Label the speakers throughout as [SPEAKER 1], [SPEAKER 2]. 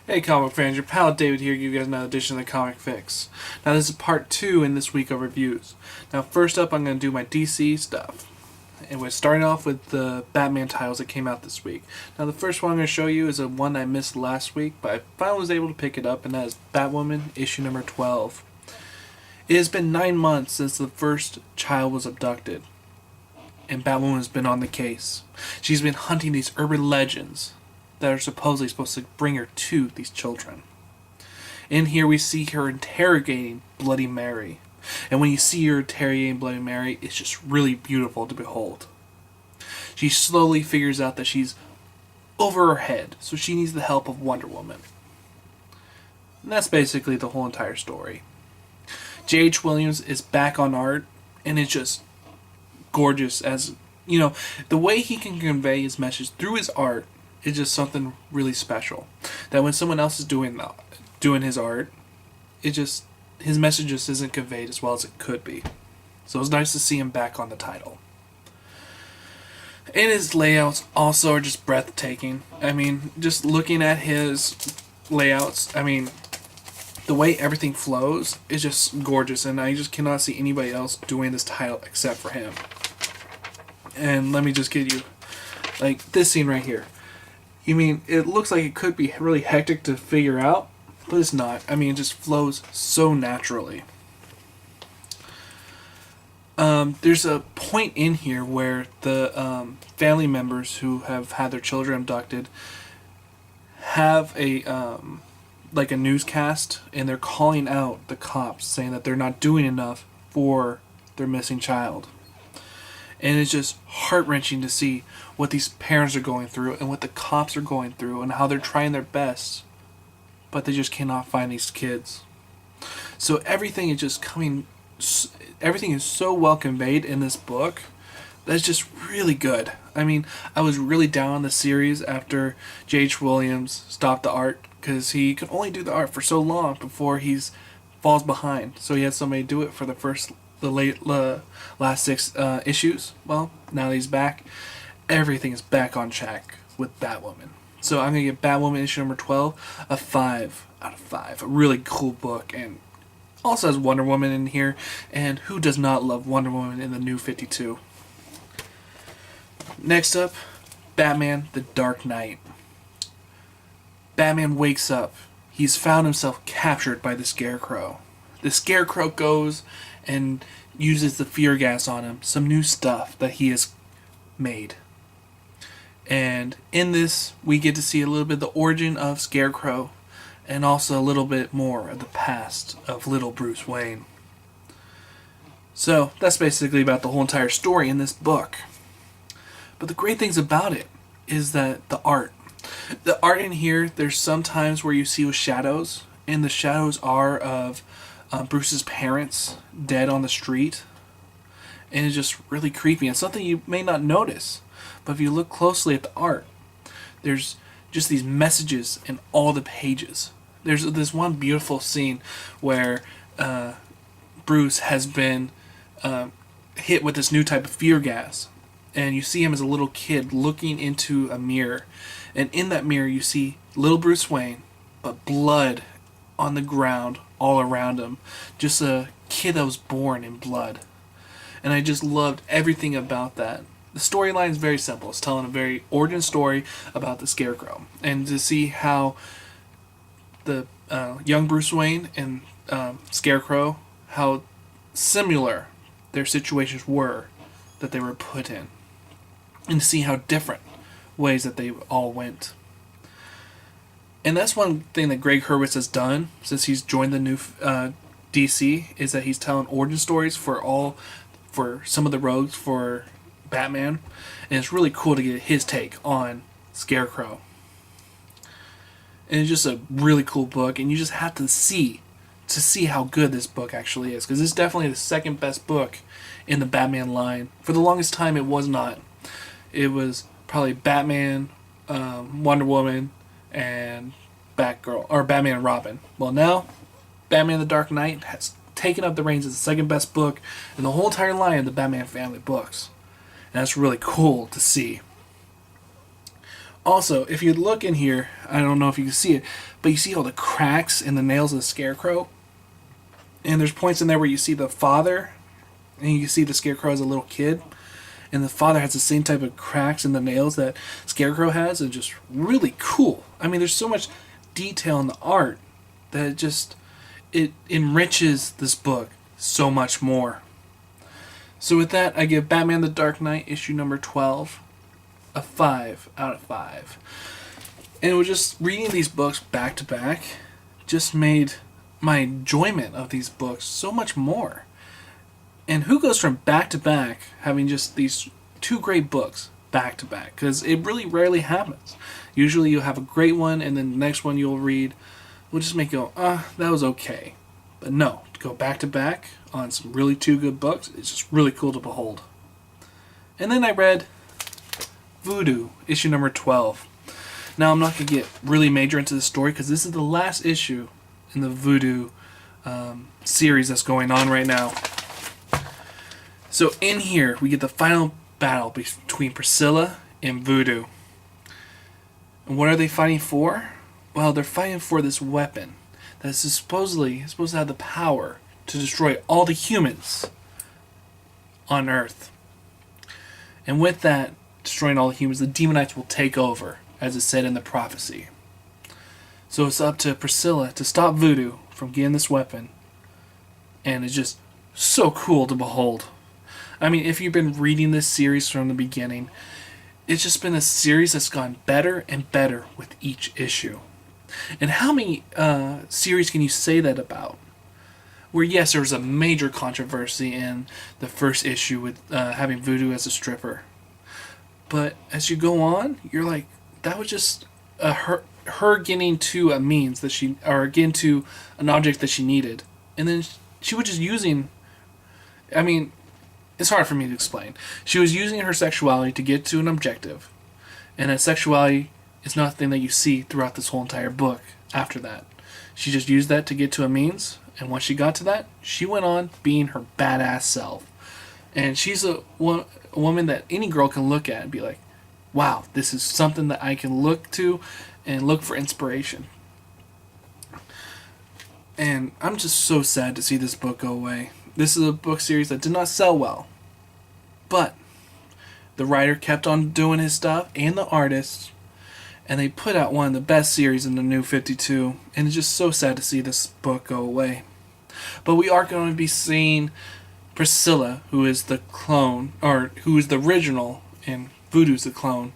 [SPEAKER 1] Hey comic fans, your pal David here, give you guys another edition of the Comic Fix. Now this is part 2 in this week of reviews. Now first up I'm going to do my DC stuff. And we're starting off with the Batman titles that came out this week. Now the first one I'm going to show you is a one I missed last week, but I finally was able to pick it up, and that is Batwoman issue number 12. It has been 9 months since the first child was abducted, and Batwoman has been on the case. She's been hunting these urban legends that are supposedly supposed to bring her to these children. In here we see her interrogating Bloody Mary. And when you see her interrogating Bloody Mary, it's just really beautiful to behold. She slowly figures out that she's over her head, so she needs the help of Wonder Woman. And that's basically the whole entire story. J.H. Williams is back on art, and it's just gorgeous. As you know, the way he can convey his message through his art is just something really special. That when someone else is doing his art, his message just isn't conveyed as well as it could be. So it's nice to see him back on the title. And his layouts also are just breathtaking. I mean, just looking at his layouts, I mean, the way everything flows is just gorgeous, and I just cannot see anybody else doing this title except for him. And let me just give you, like, this scene right here. I mean, it looks like it could be really hectic to figure out, but it's not. I mean, it just flows so naturally. There's a point in here where the family members who have had their children abducted have a like a newscast, and they're calling out the cops, saying that they're not doing enough for their missing child. And it's just heart-wrenching to see what these parents are going through and what the cops are going through and how they're trying their best, but they just cannot find these kids. So everything is just everything is so well conveyed in this book that's just really good. I mean, I was really down on the series after J.H. Williams stopped the art, because he could only do the art for so long before he falls behind. So he had somebody do it for the last 6 issues. Well, now that he's back, everything is back on track with Batwoman. So I'm going to give Batwoman issue number 12 a 5 out of 5. A really cool book, and also has Wonder Woman in here, and who does not love Wonder Woman in the New 52? Next up, Batman the Dark Knight. Batman wakes up. He's found himself captured by the Scarecrow. The Scarecrow goes and uses the fear gas on him, some new stuff that he has made. And in this, we get to see a little bit of the origin of Scarecrow, and also a little bit more of the past of little Bruce Wayne. So that's basically about the whole entire story in this book. But the great things about it is that the art in here, there's some times where you see with shadows, and the shadows are of Bruce's parents dead on the street, and it's just really creepy and something you may not notice, but if you look closely at the art, there's just these messages in all the pages. There's this one beautiful scene where Bruce has been hit with this new type of fear gas, and you see him as a little kid looking into a mirror, and in that mirror you see little Bruce Wayne, but blood on the ground all around him. Just a kid that was born in blood. And I just loved everything about that. The storyline is very simple. It's telling a very origin story about the Scarecrow. And to see how the young Bruce Wayne and Scarecrow, how similar their situations were that they were put in. And to see how different ways that they all went. And that's one thing that Greg Hurwitz has done since he's joined the new DC, is that he's telling origin stories for some of the rogues for Batman, and it's really cool to get his take on Scarecrow. And it's just a really cool book, and you just have to see how good this book actually is, because it's definitely the second best book in the Batman line. For the longest time, it was not. It was probably Batman, Wonder Woman, and Batgirl, or Batman and Robin. Well, now Batman the Dark Knight has taken up the reins as the second best book in the whole entire line of the Batman family books. And that's really cool to see. Also, if you look in here, I don't know if you can see it, but you see all the cracks in the nails of the Scarecrow? And there's points in there where you see the father, and you see the Scarecrow as a little kid, and the father has the same type of cracks in the nails that Scarecrow has, and just really cool. I mean, there's so much detail in the art that it enriches this book so much more. So with that, I give Batman the Dark Knight issue number 12 a 5 out of 5. And it was just reading these books back to back just made my enjoyment of these books so much more. And who goes from back to back having just these two great books back to back? Because it really rarely happens. Usually you'll have a great one, and then the next one you'll read will just make you go, that was okay. But no, to go back to back on some really two good books, it's just really cool to behold. And then I read Voodoo, issue number 12. Now I'm not going to get really major into the story because this is the last issue in the Voodoo series that's going on right now. So in here, we get the final battle between Priscilla and Voodoo. And what are they fighting for? Well, they're fighting for this weapon that is supposed to have the power to destroy all the humans on Earth. And with that, destroying all the humans, the demonites will take over, as it said in the prophecy. So it's up to Priscilla to stop Voodoo from getting this weapon. And it's just so cool to behold. I mean, if you've been reading this series from the beginning, it's just been a series that's gone better and better with each issue. And how many series can you say that about? Where, yes, there was a major controversy in the first issue with having Voodoo as a stripper. But as you go on, you're like, that was just her getting to a means that getting to an object that she needed. And then she was just using, I mean, it's hard for me to explain. She was using her sexuality to get to an objective. And that sexuality is not the thing that you see throughout this whole entire book after that. She just used that to get to a means. And once she got to that, she went on being her badass self. And she's a woman that any girl can look at and be like, wow, this is something that I can look to and look for inspiration. And I'm just so sad to see this book go away. This is a book series that did not sell well. But the writer kept on doing his stuff, and the artist, and they put out one of the best series in the New 52. And it's just so sad to see this book go away. But we are going to be seeing Priscilla, who is the clone, or who is the original, and Voodoo's the clone,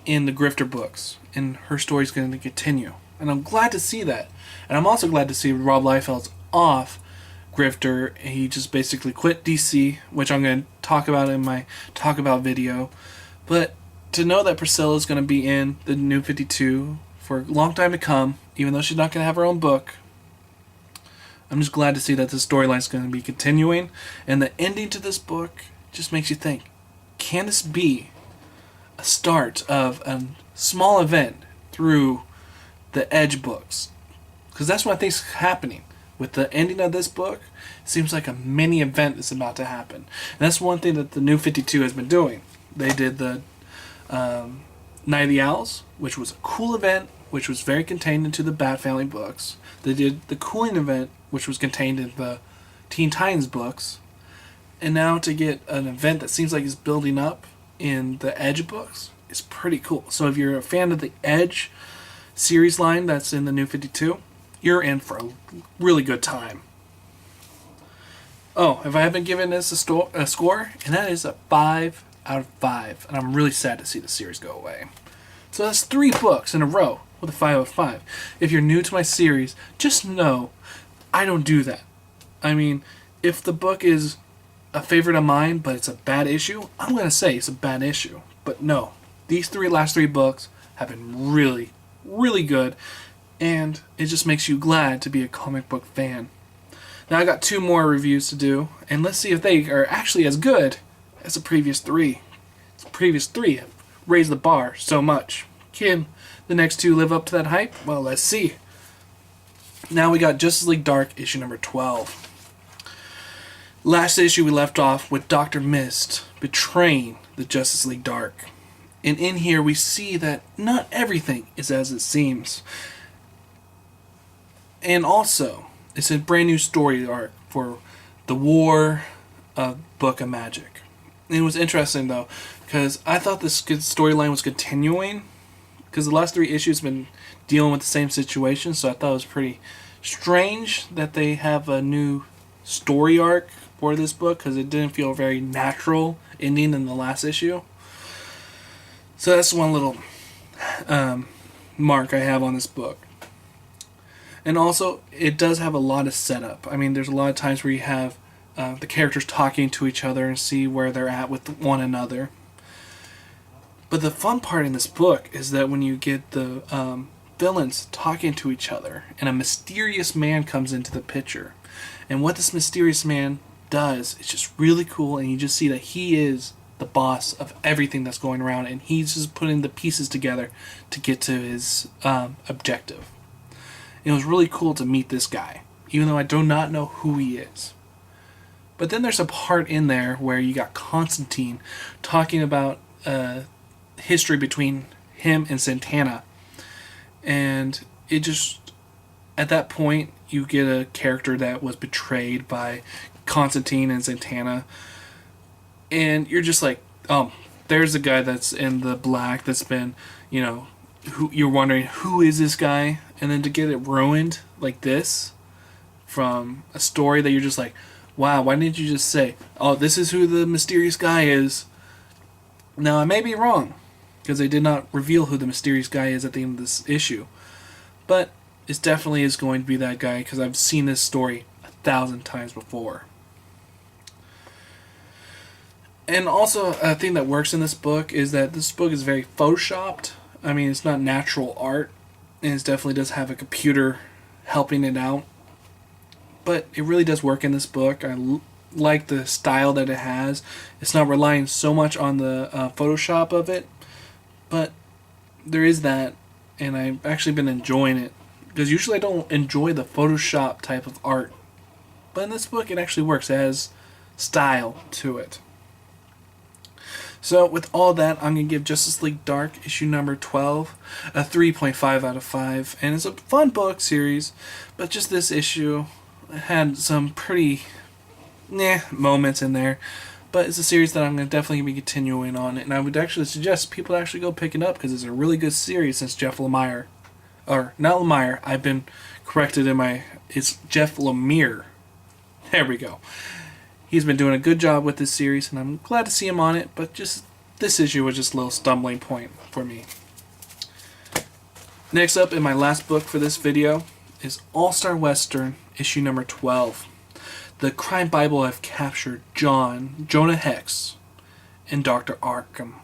[SPEAKER 1] in the Grifter books. And her story's going to continue. And I'm glad to see that. And I'm also glad to see Rob Liefeld's off Grifter. He just basically quit DC, which I'm going to talk about in my Talk About video. But to know that Priscilla is going to be in the New 52 for a long time to come, even though she's not going to have her own book, I'm just glad to see that the storyline is going to be continuing. And the ending to this book just makes you think, can this be a start of a small event through the Edge books? Because that's what I think is happening. With the ending of this book, it seems like a mini event is about to happen. And that's one thing that the New 52 has been doing. They did the Night of the Owls, which was a cool event, which was very contained into the Bat Family books. They did the Cooling event, which was contained in the Teen Titans books. And now to get an event that seems like it's building up in the Edge books is pretty cool. So if you're a fan of the Edge series line that's in the New 52, you're in for a really good time. Oh, if I haven't given this a score, and that is a 5 out of 5. And I'm really sad to see the series go away. So that's 3 books in a row with a 5 out of 5. If you're new to my series, just know I don't do that. I mean, if the book is a favorite of mine, but it's a bad issue, I'm going to say it's a bad issue. But no, these last three books have been really, really good. And it just makes you glad to be a comic book fan. Now I got 2 more reviews to do, and let's see if they are actually as good as the previous 3. The previous 3 have raised the bar so much. Can the next 2 live up to that hype? Well, let's see. Now we got Justice League Dark, issue number 12. Last issue we left off with Dr. Mist betraying the Justice League Dark. And in here we see that not everything is as it seems. And also, it's a brand new story arc for the War of Book of Magic. And it was interesting though, because I thought this storyline was continuing, because the last 3 issues have been dealing with the same situation, so I thought it was pretty strange that they have a new story arc for this book, because it didn't feel very natural ending in the last issue. So that's one little mark I have on this book. And also, it does have a lot of setup. I mean, there's a lot of times where you have the characters talking to each other and see where they're at with one another. But the fun part in this book is that when you get the villains talking to each other, and a mysterious man comes into the picture. And what this mysterious man does is just really cool, and you just see that he is the boss of everything that's going around, and he's just putting the pieces together to get to his objective. It was really cool to meet this guy, even though I do not know who he is. But then there's a part in there where you got Constantine talking about history between him and Santana. And it just, at that point, you get a character that was betrayed by Constantine and Santana. And you're just like, oh, there's a guy that's in the black that's been, who you're wondering, who is this guy? And then to get it ruined like this from a story that you're just like, wow, why didn't you just say, oh, this is who the mysterious guy is? Now, I may be wrong, because they did not reveal who the mysterious guy is at the end of this issue. But it definitely is going to be that guy, because I've seen this story 1,000 times before. And also, a thing that works in this book is that this book is very photoshopped. I mean, it's not natural art, and it definitely does have a computer helping it out. But it really does work in this book. I like the style that it has. It's not relying so much on the Photoshop of it, but there is that, and I've actually been enjoying it, because usually I don't enjoy the Photoshop type of art, but in this book it actually works. It has style to it. So with all that, I'm going to give Justice League Dark issue number 12 a 3.5 out of 5, and it's a fun book series, but just this issue had some pretty moments in there. But it's a series that I'm going to definitely be continuing on, and I would actually suggest people actually go pick it up, because it's a really good series since Jeff Lemire, or not Lemire, I've been corrected in it's Jeff Lemire. There we go. He's been doing a good job with this series, and I'm glad to see him on it, but just this issue was just a little stumbling point for me. Next up, in my last book for this video, is All-Star Western issue number 12. The crime Bible have captured Jonah Hex, and Dr. Arkham.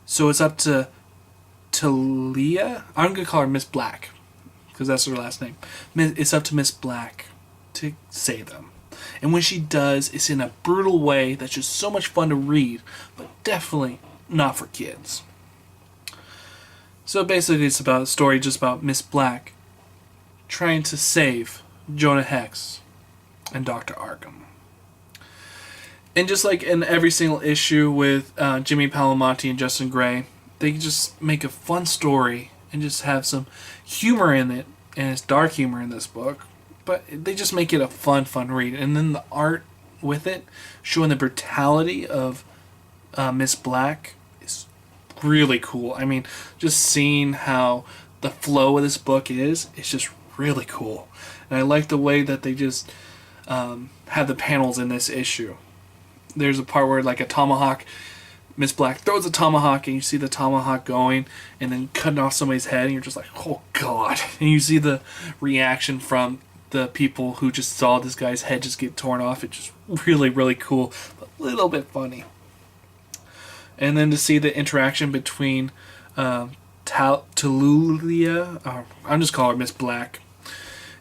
[SPEAKER 1] So it's up to Talia. I'm going to call her Miss Black, because that's her last name. It's up to Miss Black to save them. And when she does, it's in a brutal way that's just so much fun to read, but definitely not for kids. So basically it's about a story just about Miss Black trying to save Jonah Hex and Dr. Arkham. And just like in every single issue with Jimmy Palamonti and Justin Gray, they just make a fun story and just have some humor in it, and it's dark humor in this book, but they just make it a fun read. And then the art with it, showing the brutality of Miss Black, is really cool. I mean, just seeing how the flow of this book is, it's just really cool. And I like the way that they just have the panels in this issue. There's a part where like a tomahawk, Miss Black throws a tomahawk and you see the tomahawk going and then cutting off somebody's head, and you're just like, oh god. And you see the reaction from the people who just saw this guy's head just get torn off. It's just really cool, but a little bit funny. And then to see the interaction between Talulia, I'm just calling her Miss Black,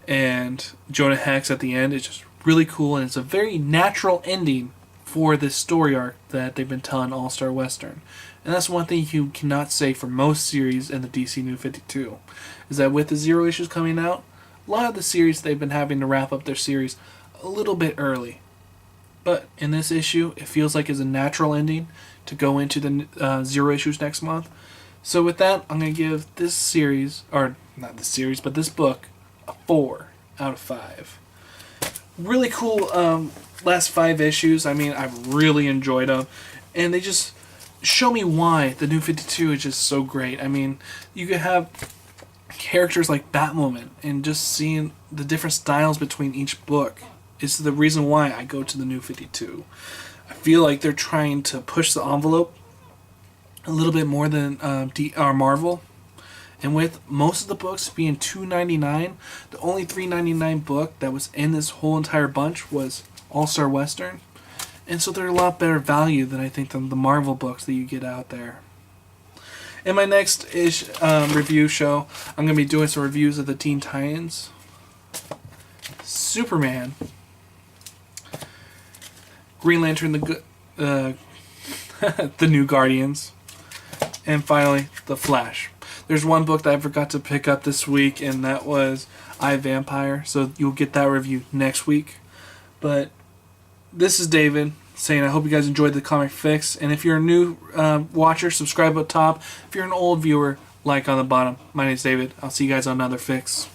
[SPEAKER 1] and Jonah Hex at the end, is just really cool, and it's a very natural ending for this story arc that they've been telling All-Star Western. And that's one thing you cannot say for most series in the DC New 52, is that with the Zero issues coming out, a lot of the series they've been having to wrap up their series a little bit early. But in this issue, it feels like it's a natural ending to go into the 0 issues next month. So with that, I'm going to give this series, or not this series, but this book, a 4 out of 5. Really cool last 5 issues. I mean, I've really enjoyed them. And they just show me why the New 52 is just so great. I mean, you could have characters like Batwoman, and just seeing the different styles between each book is the reason why I go to the New 52. I feel like they're trying to push the envelope a little bit more than Marvel. And with most of the books being $2.99, the only $3.99 book that was in this whole entire bunch was All-Star Western. And so they're a lot better value than I think than the Marvel books that you get out there. In my next review show, I'm going to be doing some reviews of the Teen Titans, Superman, Green Lantern, the New Guardians, and finally, The Flash. There's one book that I forgot to pick up this week, and that was I, Vampire, so you'll get that review next week. But this is David saying I hope you guys enjoyed the Comic Fix, and if you're a new watcher, subscribe up top. If you're an old viewer, like on the bottom. My name's David. I'll see you guys on another fix.